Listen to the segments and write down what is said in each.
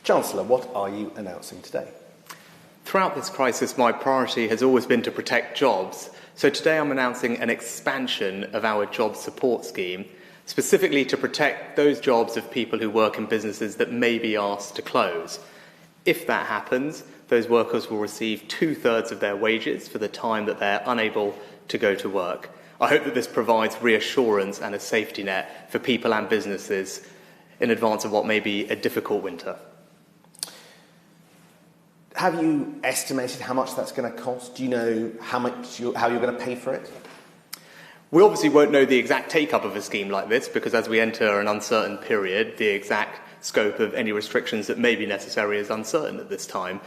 Chancellor, what are you announcing today? Throughout this crisis, my priority has always been to protect jobs. So today I'm announcing an expansion of our job support scheme, specifically to protect those jobs of people who work in businesses that may be asked to close. If that happens, those workers will receive 2/3 of their wages for the time that they're unable to go to work. I hope that this provides reassurance and a safety net for people and businesses in advance of what may be a difficult winter. Have you estimated how much that's going to cost? Do you know how you're going to pay for it? We obviously won't know the exact take-up of a scheme like this because as we enter an uncertain period, the exact scope of any restrictions that may be necessary is uncertain at this time.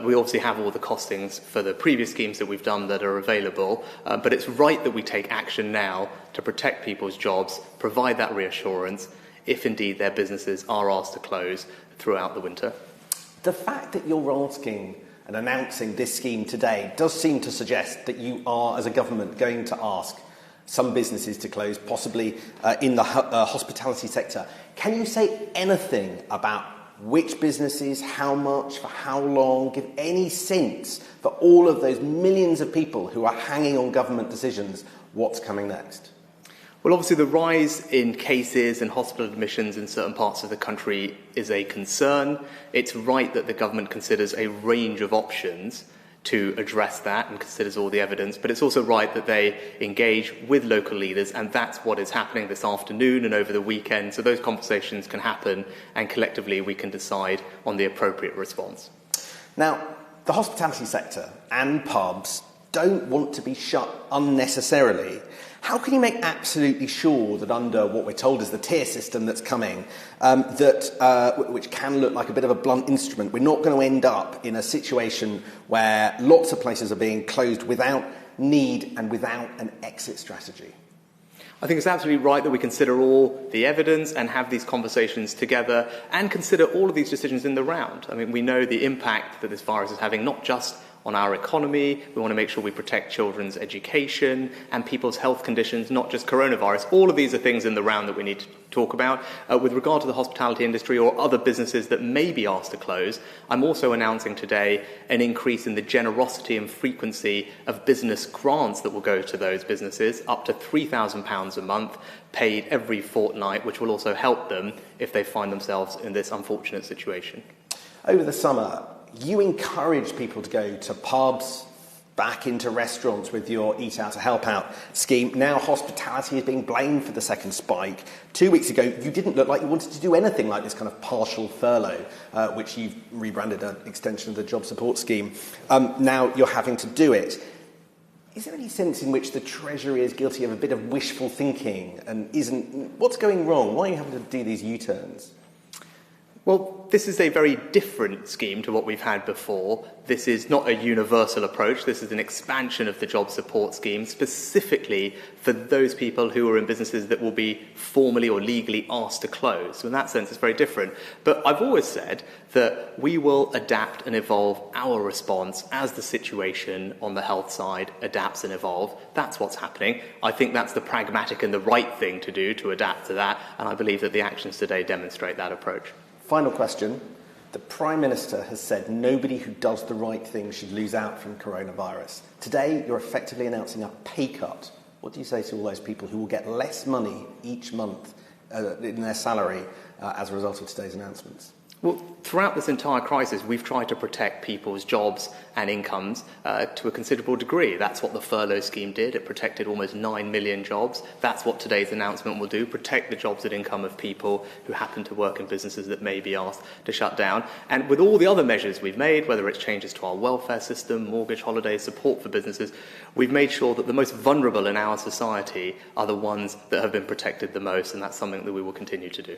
We obviously have all the costings for the previous schemes that we've done that are available, but it's right that we take action now to protect people's jobs, provide that reassurance, if indeed their businesses are asked to close throughout the winter. The fact that you're asking and announcing this scheme today does seem to suggest that you are, as a government, going to ask some businesses to close, possibly in the hospitality sector. Can you say anything about which businesses, how much, for how long? Give any sense for all of those millions of people who are hanging on government decisions, what's coming next? Well, obviously the rise in cases and hospital admissions in certain parts of the country is a concern. It's right that the government considers a range of options to address that and considers all the evidence, but it's also right that they engage with local leaders, and that's what is happening this afternoon and over the weekend, so those conversations can happen and collectively we can decide on the appropriate response. Now, the hospitality sector and pubs don't want to be shut unnecessarily. How can you make absolutely sure that under what we're told is the tier system that's coming, which can look like a bit of a blunt instrument, we're not going to end up in a situation where lots of places are being closed without need and without an exit strategy? I think it's absolutely right that we consider all the evidence and have these conversations together and consider all of these decisions in the round. I mean, we know the impact that this virus is having not just on our economy. We want to make sure we protect children's education and people's health conditions, not just coronavirus. All of these are things in the round that we need to talk about. With regard to the hospitality industry or other businesses that may be asked to close, I'm also announcing today an increase in the generosity and frequency of business grants that will go to those businesses, up to £3,000 a month, paid every fortnight, which will also help them if they find themselves in this unfortunate situation. Over the summer, you encourage people to go to pubs, back into restaurants with your Eat Out to Help Out scheme. Now hospitality is being blamed for the second spike. 2 weeks ago, you didn't look like you wanted to do anything like this kind of partial furlough, which you've rebranded an extension of the job support scheme. Now you're having to do it. Is there any sense in which the Treasury is guilty of a bit of wishful thinking and isn't... What's going wrong? Why are you having to do these U-turns? Well, this is a very different scheme to what we've had before. This is not a universal approach. This is an expansion of the job support scheme specifically for those people who are in businesses that will be formally or legally asked to close. So in that sense, it's very different. But I've always said that we will adapt and evolve our response as the situation on the health side adapts and evolves. That's what's happening. I think that's the pragmatic and the right thing to do, to adapt to that. And I believe that the actions today demonstrate that approach. Final question. The Prime Minister has said nobody who does the right thing should lose out from coronavirus. Today, you're effectively announcing a pay cut. What do you say to all those people who will get less money each month in their salary as a result of today's announcements? Well, throughout this entire crisis, we've tried to protect people's jobs and incomes to a considerable degree. That's what the furlough scheme did. It protected almost 9 million jobs. That's what today's announcement will do, protect the jobs and income of people who happen to work in businesses that may be asked to shut down. And with all the other measures we've made, whether it's changes to our welfare system, mortgage holidays, support for businesses, we've made sure that the most vulnerable in our society are the ones that have been protected the most, and that's something that we will continue to do.